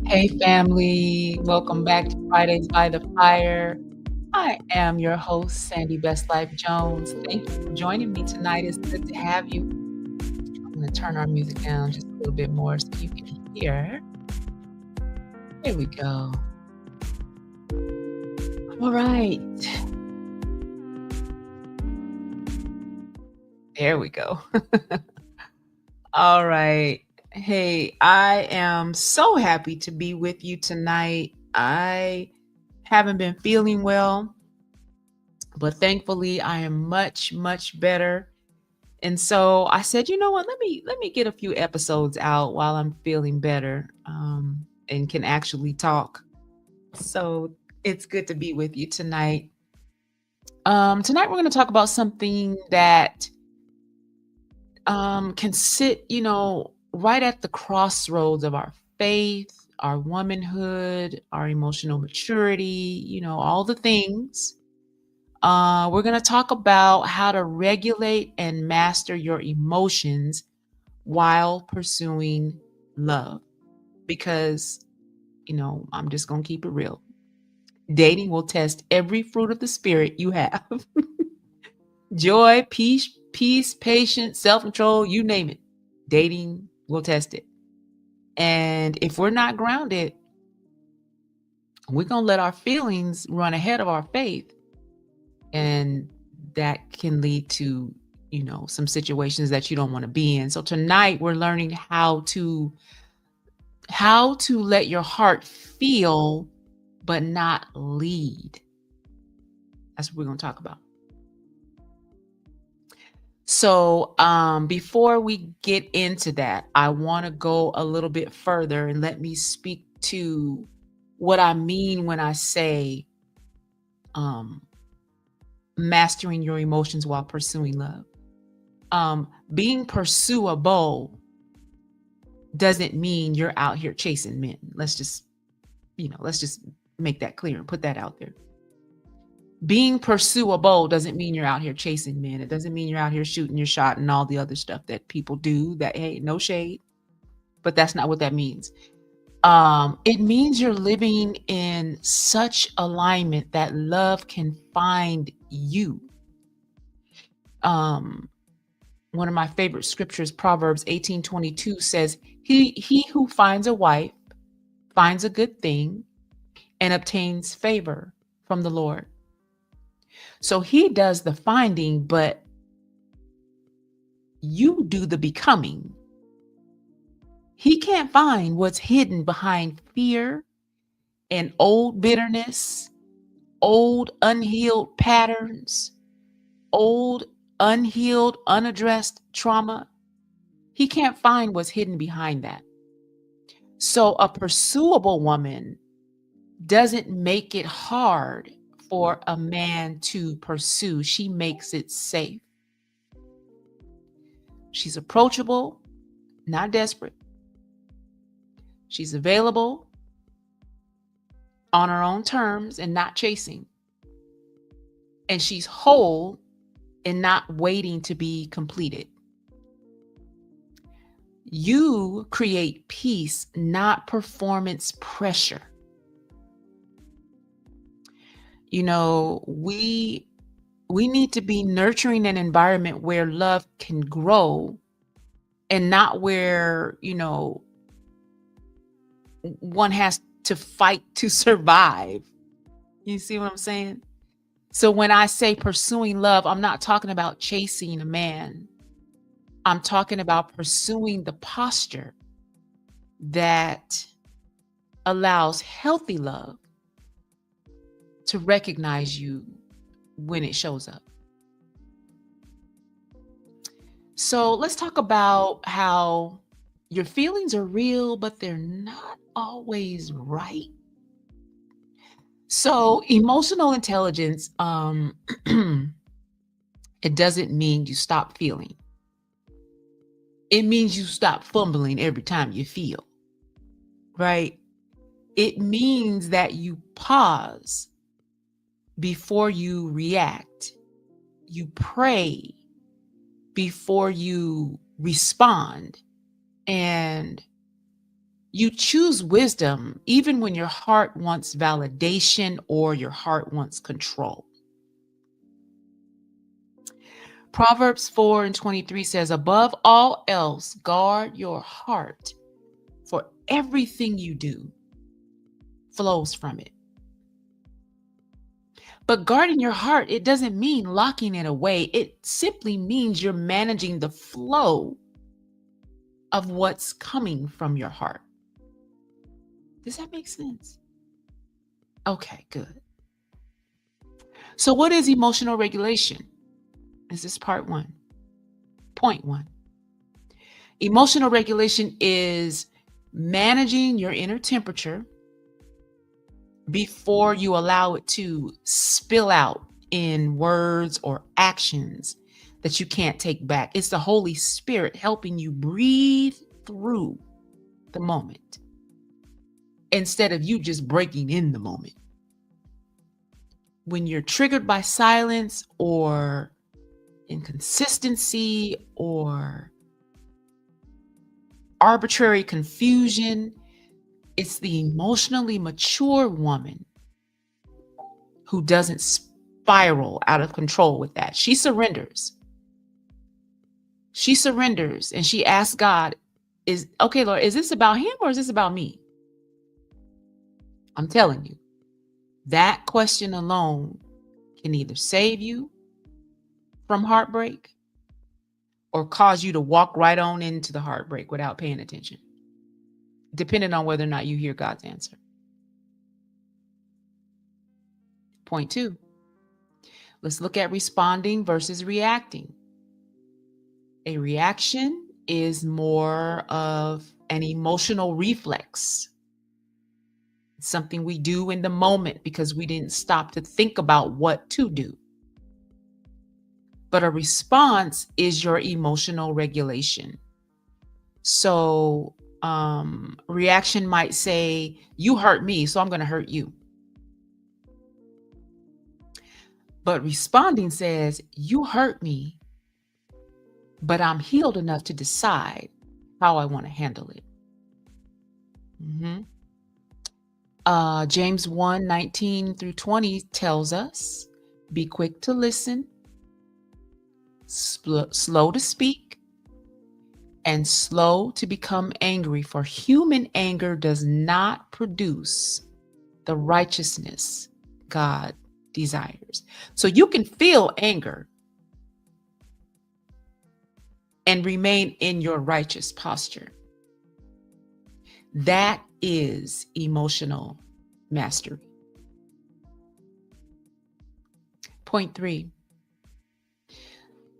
Hey, family. Welcome back to Fridays by the Fire. I am your host, Sandi BestLife Jones. Thank you for joining me tonight. It's good to have you. I'm going to turn our music down just a little bit more so you can hear. There we go. All right. There we go. All right. Hey, I am so happy to be with you tonight. I haven't been feeling well, but thankfully I am much, much better. And so I said, you know what? Let me get a few episodes out while I'm feeling better, and can actually talk. So it's good to be with you tonight. Tonight we're going to talk about something that can sit, right at the crossroads of our faith, our womanhood, our emotional maturity, all the things. We're going to talk about how to regulate and master your emotions while pursuing love. Because, I'm just going to keep it real. Dating will test every fruit of the spirit you have. Joy, peace, patience, self-control, you name it. Dating will test it. And if we're not grounded, we're going to let our feelings run ahead of our faith. And that can lead to, some situations that you don't want to be in. So tonight we're learning how to let your heart feel but not lead. That's what we're going to talk about. So before we get into that, I want to go a little bit further and let me speak to what I mean when I say mastering your emotions while pursuing love. Being pursuable doesn't mean you're out here chasing men. Let's just make that clear and put that out there. Being pursuable doesn't mean you're out here chasing men. It doesn't mean you're out here shooting your shot and all the other stuff that people do. That, hey, no shade, but that's not what that means. It means you're living in such alignment that love can find you. One of my favorite scriptures, Proverbs 18:22 says, he who finds a wife finds a good thing and obtains favor from the Lord. So he does the finding, but you do the becoming. He can't find what's hidden behind fear and old bitterness, old unhealed patterns, old unhealed, unaddressed trauma. He can't find what's hidden behind that. So a pursuable woman doesn't make it hard for a man to pursue. She makes it safe. She's approachable, not desperate. She's available on her own terms and not chasing. And she's whole and not waiting to be completed. You create peace, not performance pressure. We need to be nurturing an environment where love can grow and not where, one has to fight to survive. You see what I'm saying? So when I say pursuing love, I'm not talking about chasing a man. I'm talking about pursuing the posture that allows healthy love to recognize you when it shows up. So let's talk about how your feelings are real, but they're not always right. So emotional intelligence, it doesn't mean you stop feeling. It means you stop fumbling every time you feel, right? It means that you pause before you react. You pray before you respond. And You choose wisdom even when your heart wants validation or your heart wants control. Proverbs 4:23 says, above all else, guard your heart, for everything you do flows from it. But guarding your heart, it doesn't mean locking it away. It simply means you're managing the flow of what's coming from your heart. Does that make sense? Okay, good. So, what is emotional regulation? This is part one. Point one. Emotional regulation is managing your inner temperature before you allow it to spill out in words or actions that you can't take back. It's the Holy Spirit helping you breathe through the moment instead of you just breaking in the moment. When you're triggered by silence or inconsistency or arbitrary confusion, it's the emotionally mature woman who doesn't spiral out of control with that. She surrenders. She surrenders and she asks God, okay, Lord, is this about him or is this about me? I'm telling you, that question alone can either save you from heartbreak or cause you to walk right on into the heartbreak without paying attention, depending on whether or not you hear God's answer. Point two, let's look at responding versus reacting. A reaction is more of an emotional reflex. It's something we do in the moment because we didn't stop to think about what to do. But a response is your emotional regulation. So reaction might say, you hurt me, so I'm going to hurt you. But responding says, you hurt me, but I'm healed enough to decide how I want to handle it. James 1:19-20 tells us, be quick to listen, slow to speak, and slow to become angry, for human anger does not produce the righteousness God desires. So you can feel anger and remain in your righteous posture. That is emotional mastery. Point three.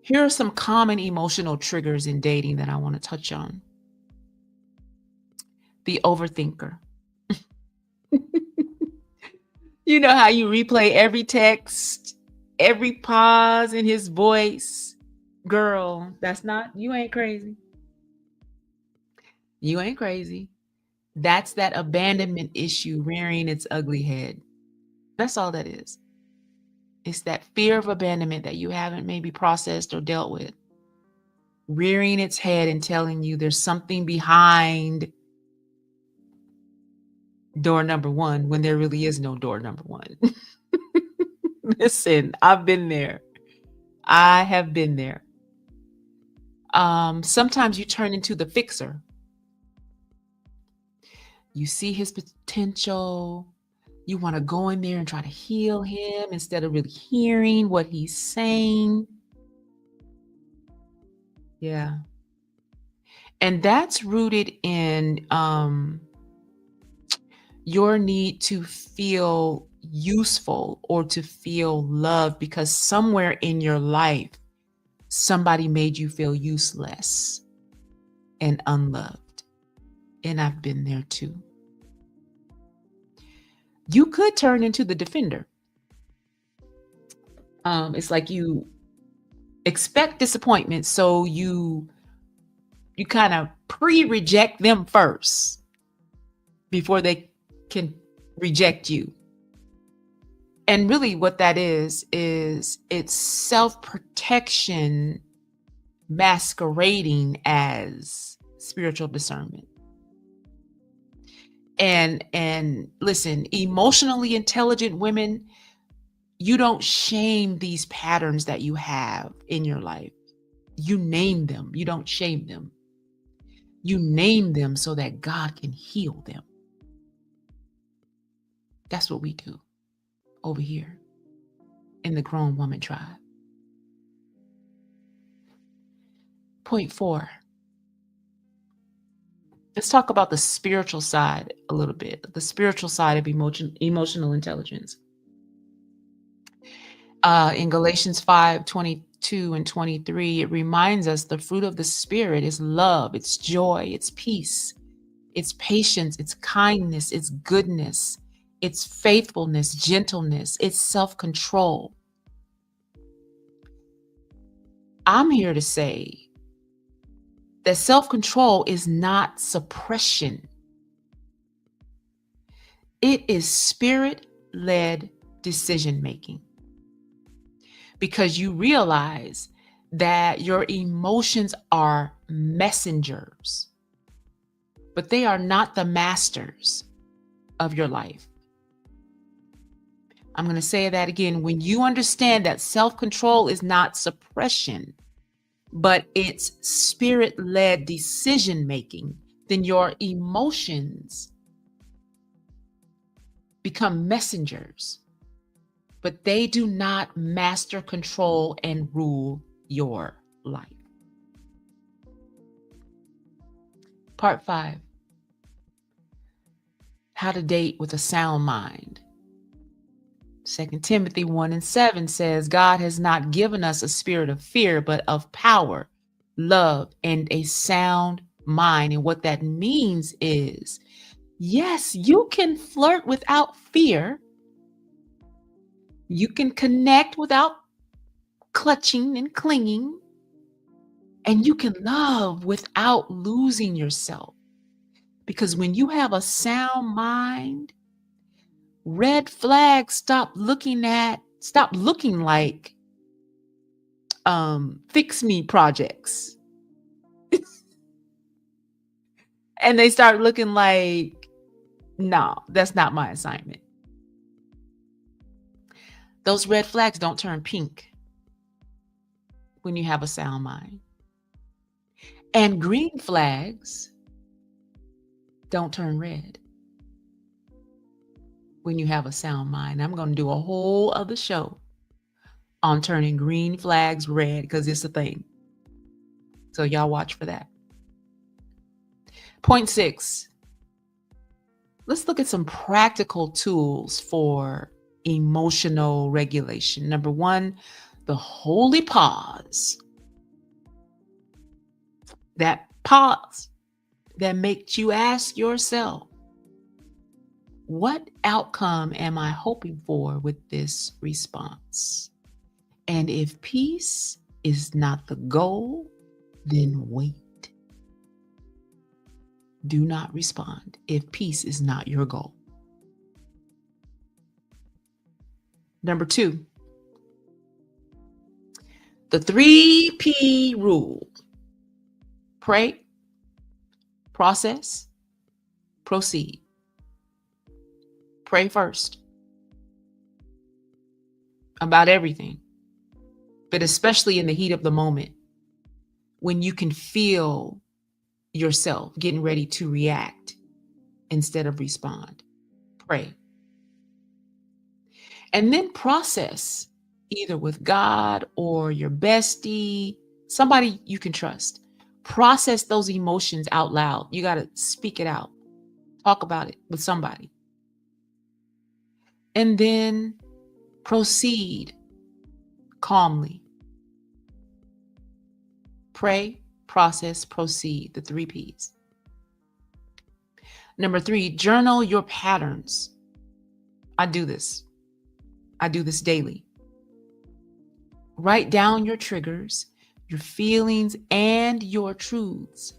Here are some common emotional triggers in dating that I want to touch on. The overthinker. You know how you replay every text, every pause in his voice. Girl, you ain't crazy. You ain't crazy. That's that abandonment issue rearing its ugly head. That's all that is. It's that fear of abandonment that you haven't maybe processed or dealt with, rearing its head and telling you there's something behind door number one when there really is no door number one. Listen, I've been there. I have been there. Sometimes you turn into the fixer. You see his potential. You want to go in there and try to heal him instead of really hearing what he's saying. Yeah. And that's rooted in your need to feel useful or to feel loved because somewhere in your life, somebody made you feel useless and unloved. And I've been there too. You could turn into the defender. It's like you expect disappointment, so you kind of pre-reject them first before they can reject you. And really what that is it's self-protection masquerading as spiritual discernment. And listen, emotionally intelligent women, you don't shame these patterns that you have in your life. You name them. You don't shame them. You name them so that God can heal them. That's what we do over here in the Grown Woman Tribe. Point 4. Let's talk about the spiritual side a little bit, the spiritual side of emotional intelligence. In Galatians 5:22 and 23, it reminds us the fruit of the Spirit is love, it's joy, it's peace, it's patience, it's kindness, it's goodness, it's faithfulness, gentleness, it's self-control. I'm here to say that self-control is not suppression. It is spirit-led decision-making. Because you realize that your emotions are messengers, but they are not the masters of your life. I'm going to say that again. When you understand that self-control is not suppression, but it's spirit-led decision-making, then your emotions become messengers, but they do not master, control, and rule your life. Part 5, how to date with a sound mind. 2 Timothy 1:7 says, God has not given us a spirit of fear, but of power, love, and a sound mind. And what that means is, yes, you can flirt without fear. You can connect without clutching and clinging. And you can love without losing yourself. Because when you have a sound mind, red flags stop looking like fix me projects. And they start looking like, no, that's not my assignment. Those red flags don't turn pink when you have a sound mind. And green flags don't turn red when you have a sound mind. I'm going to do a whole other show on turning green flags red because it's a thing. So y'all watch for that. Point 6. Let's look at some practical tools for emotional regulation. Number 1, the holy pause. That pause that makes you ask yourself, what outcome am I hoping for with this response? And if peace is not the goal, then wait. Do not respond if peace is not your goal. Number 2, the 3P rule. Pray, process, proceed. Pray first about everything, but especially in the heat of the moment when you can feel yourself getting ready to react instead of respond. Pray. And then process, either with God or your bestie, somebody you can trust. Process those emotions out loud. You got to speak it out. Talk about it with somebody. And then proceed calmly. Pray, process, proceed, the 3 Ps. Number 3, journal your patterns. I do this daily. Write down your triggers, your feelings, and your truths.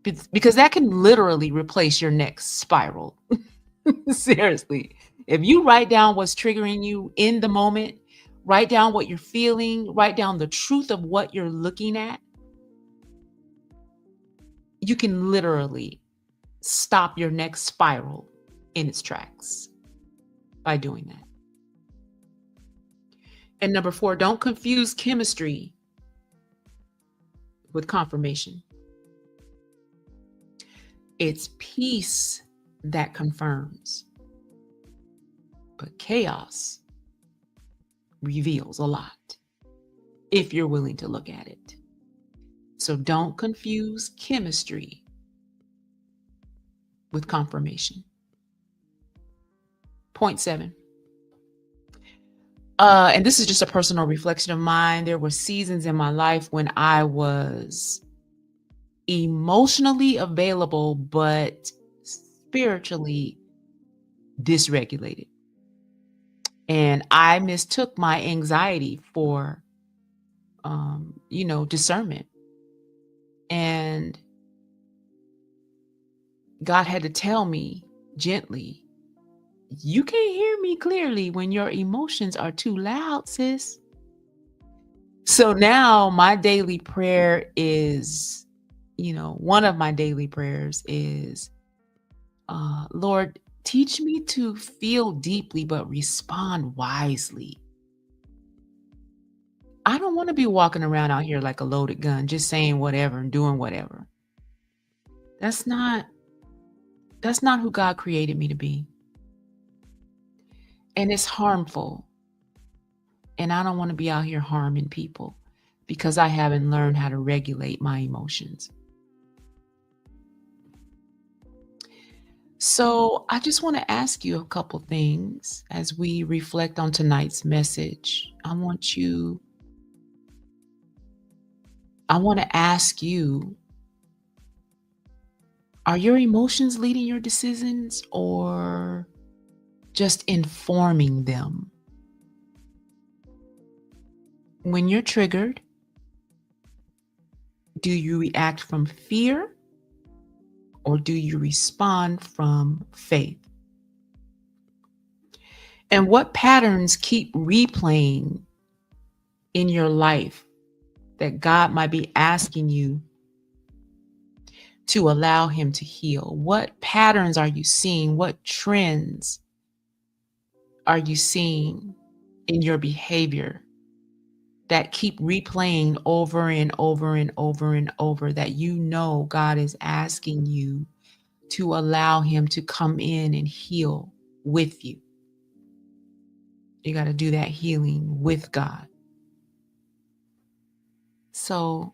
Because that can literally replace your next spiral. Seriously. If you write down what's triggering you in the moment, write down what you're feeling, write down the truth of what you're looking at, you can literally stop your next spiral in its tracks by doing that. And number 4, don't confuse chemistry with confirmation. It's peace that confirms, but chaos reveals a lot if you're willing to look at it. So don't confuse chemistry with confirmation. Point 7. And this is just a personal reflection of mine. There were seasons in my life when I was emotionally available, but spiritually dysregulated. And I mistook my anxiety for, discernment. And God had to tell me gently, you can't hear me clearly when your emotions are too loud, sis. So now my daily prayer is, one of my daily prayers is, Lord, teach me to feel deeply but respond wisely. I don't want to be walking around out here like a loaded gun, just saying whatever and doing whatever. That's not who God created me to be. And it's harmful. And I don't want to be out here harming people because I haven't learned how to regulate my emotions. So I just want to ask you a couple things as we reflect on tonight's message. I want to ask you, are your emotions leading your decisions or just informing them? When you're triggered, do you react from fear or do you respond from faith? And what patterns keep replaying in your life that God might be asking you to allow Him to heal? What patterns are you seeing? What trends are you seeing in your behavior that keep replaying over and over and over and over that God is asking you to allow Him to come in and heal with you? You got to do that healing with God. So,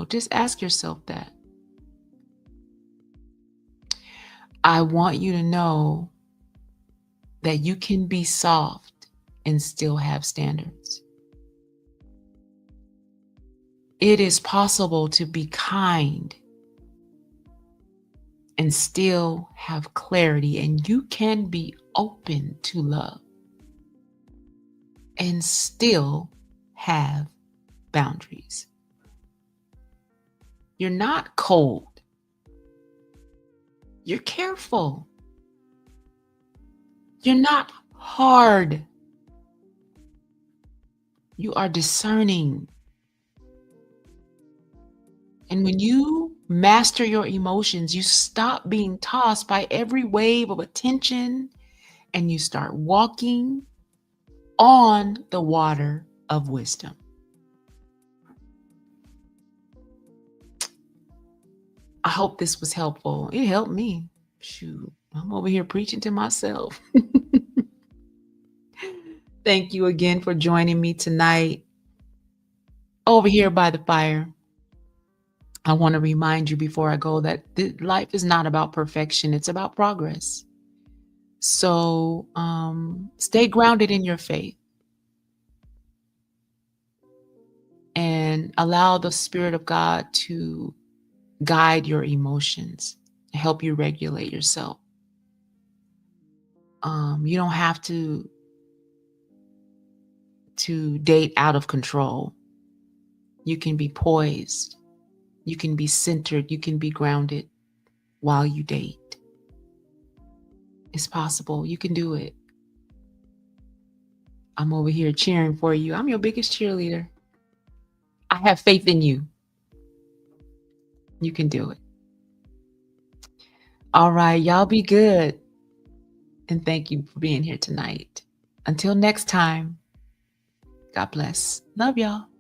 just ask yourself that. I want you to know that you can be soft and still have standards. It is possible to be kind and still have clarity, and you can be open to love and still have boundaries. You're not cold. You're careful. You're not hard. You are discerning. And when you master your emotions, you stop being tossed by every wave of attention and you start walking on the water of wisdom. I hope this was helpful. It helped me. Shoot, I'm over here preaching to myself. Thank you again for joining me tonight over here by the fire. I want to remind you before I go that life is not about perfection. It's about progress. So stay grounded in your faith and allow the Spirit of God to guide your emotions, help you regulate yourself. You don't have to date out of control. You can be poised. You can be centered. You can be grounded while you date. It's possible. You can do it. I'm over here cheering for you. I'm your biggest cheerleader. I have faith in you. You can do it. All right, y'all be good. And thank you for being here tonight. Until next time, God bless. Love y'all.